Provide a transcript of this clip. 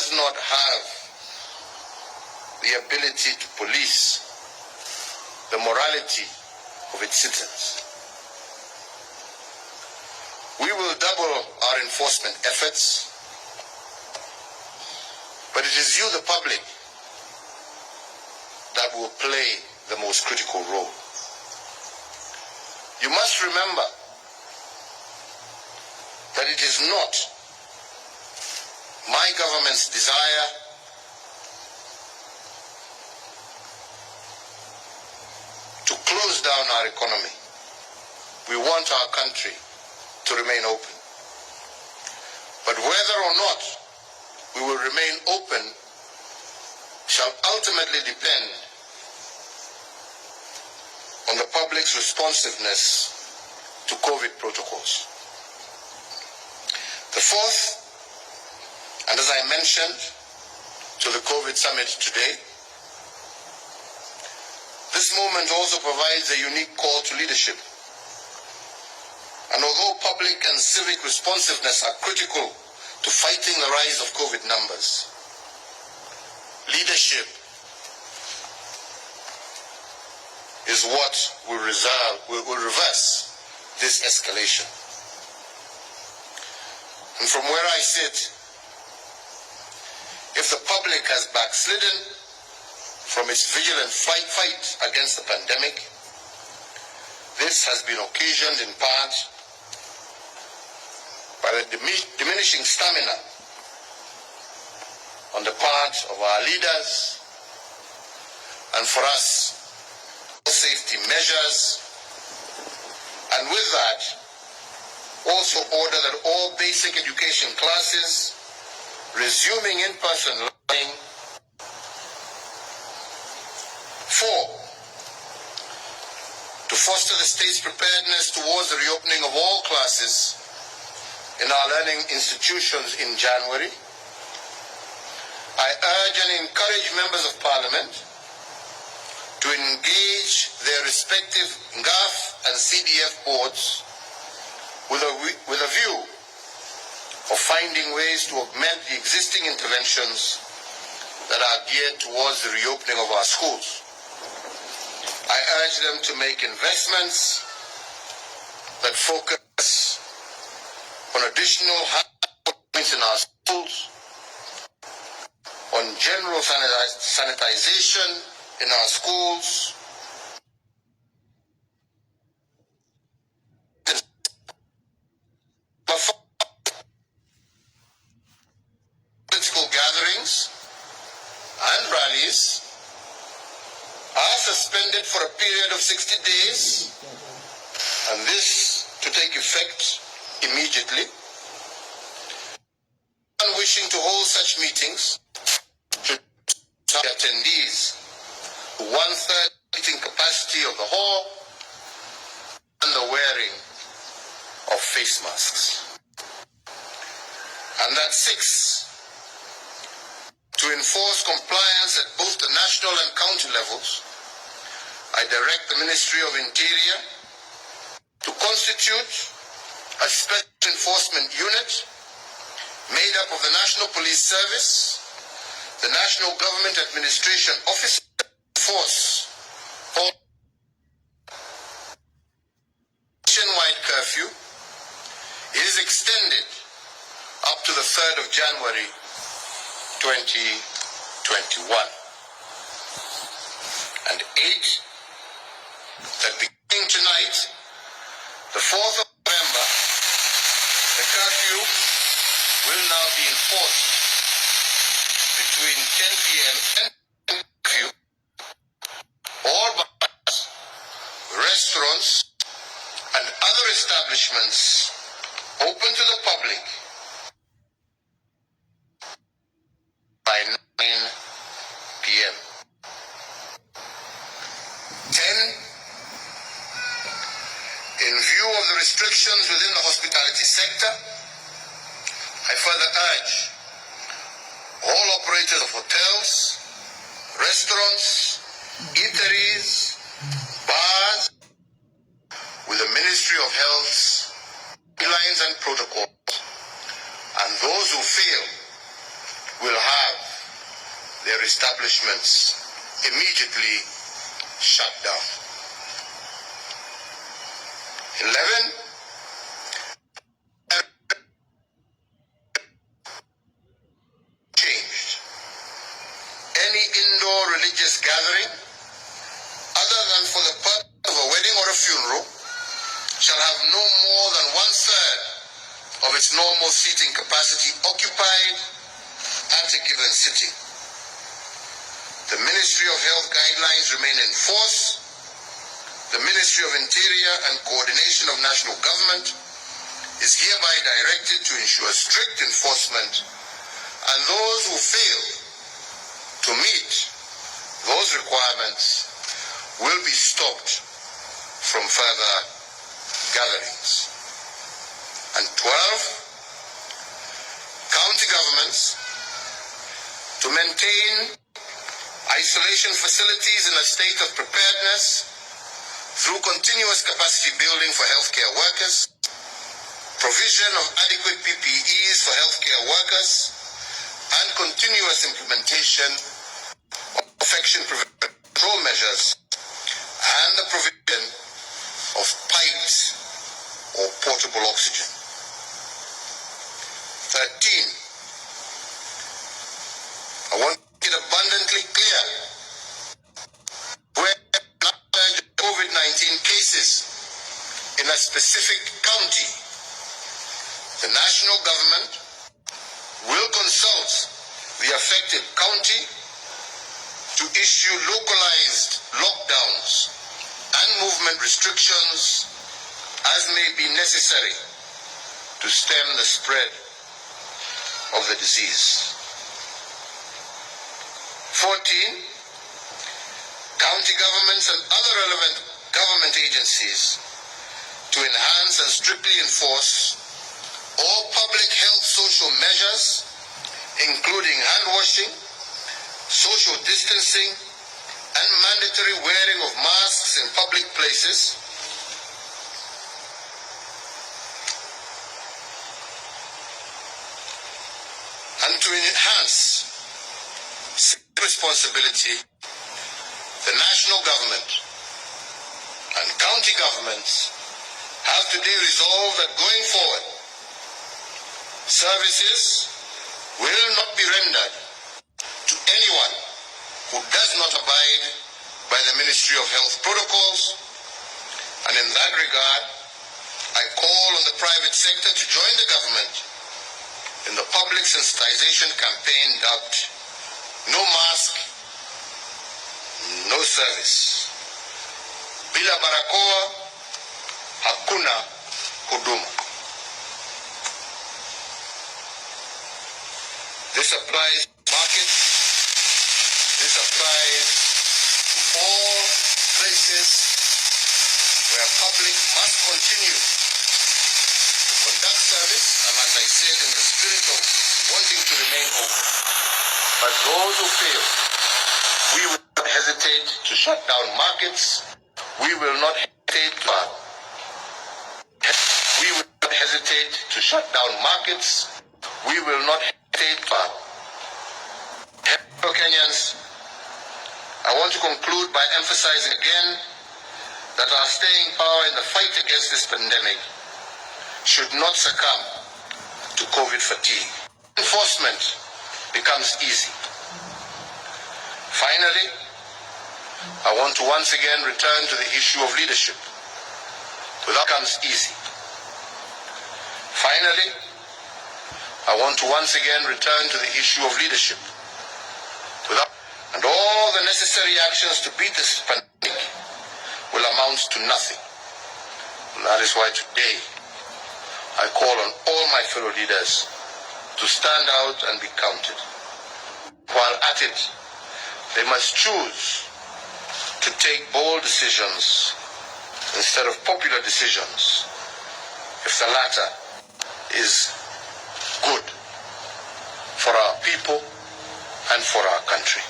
does not have the ability to police the morality of its citizens. We will double our enforcement efforts, but it is you, the public, that will play the most critical role. You must remember that it is not my government's desire to close down our economy. We want our country to remain open. But whether or not we will remain open shall ultimately depend on the public's responsiveness to COVID protocols. The fourth, and as I mentioned to the COVID summit today, this moment also provides a unique call to leadership. And although public and civic responsiveness are critical to fighting the rise of COVID numbers, leadership is what will reverse this escalation. And from where I sit, if the public has backslidden from its vigilant fight against the pandemic, this has been occasioned in part by the diminishing stamina on the part of our leaders, and for us, safety measures, and with that, also order that all basic education classes resuming in-person learning. 4, to foster the state's preparedness towards the reopening of all classes in our learning institutions in January. I urge and encourage members of Parliament to engage their respective GAF and CDF boards with a view of finding ways to augment the existing interventions that are geared towards the reopening of our schools. I urge them to make investments that focus on additional points in our schools, on general sanitization in our schools, political gatherings and rallies are suspended for a period of 60 days, and this to take effect immediately. Anyone wishing to hold such meetings should attendees to 1/3 seating capacity of the hall and the wearing of face masks. And that 6, to enforce compliance at both the national and county levels, I direct the Ministry of Interior to constitute a special enforcement unit made up of the National Police Service, the National Government Administration Office, force all nationwide curfew is extended up to the 3rd of January 2021. And 8, that beginning tonight, the 4th of November, the curfew will now be enforced between 10 p.m. and curfew. All bars, restaurants, and other establishments open to the public by 9 p.m. 10. In view of the restrictions within the hospitality sector, I further urge all operators of hotels, restaurants, eateries, bars, with the Ministry of Health's guidelines and protocols, and those who fail will have their establishments immediately shut down. 11, changed. Any indoor religious gathering, other than for the purpose of a wedding or a funeral, shall have no more than 1/3 of its normal seating capacity occupied at a given sitting. The Ministry of Health guidelines remain in force. The Ministry of Interior and Coordination of National Government is hereby directed to ensure strict enforcement, and those who fail to meet those requirements will be stopped from further gatherings. And 12, county governments to maintain isolation facilities in a state of preparedness through continuous capacity building for healthcare workers, provision of adequate PPEs for healthcare workers, and continuous implementation of infection control measures, and the provision of piped or portable oxygen. 13, I want to make it abundantly clear, where COVID-19 cases in a specific county, the national government will consult the affected county to issue localized lockdowns and movement restrictions as may be necessary to stem the spread of the disease. 14, county governments and other relevant government agencies to enhance and strictly enforce all public health social measures, including hand washing, social distancing, and mandatory wearing of masks in public places, and to enhance responsibility, the national government and county governments have today resolved that going forward, services will not be rendered to anyone who does not abide by the Ministry of Health protocols, and in that regard, I call on the private sector to join the government in the public sensitization campaign dubbed No Mask, No Service. Bila barakoa, hakuna huduma. This applies to markets, this applies to all places where public must continue to conduct service, and as I said, in the spirit of wanting to remain open. But those who fail, we will not hesitate to shut down markets. We will not hesitate to shut down markets. We will not hesitate Hello Kenyans, I want to conclude by emphasizing again that our staying power in the fight against this pandemic should not succumb to COVID fatigue. Enforcement becomes easy. Finally, I want to once again return to the issue of leadership. Without comes easy. Finally, I want to once again return to the issue of leadership. And all the necessary actions to beat this pandemic will amount to nothing. And that is why today I call on all my fellow leaders to stand out and be counted. While at it, they must choose to take bold decisions instead of popular decisions if the latter is good for our people and for our country.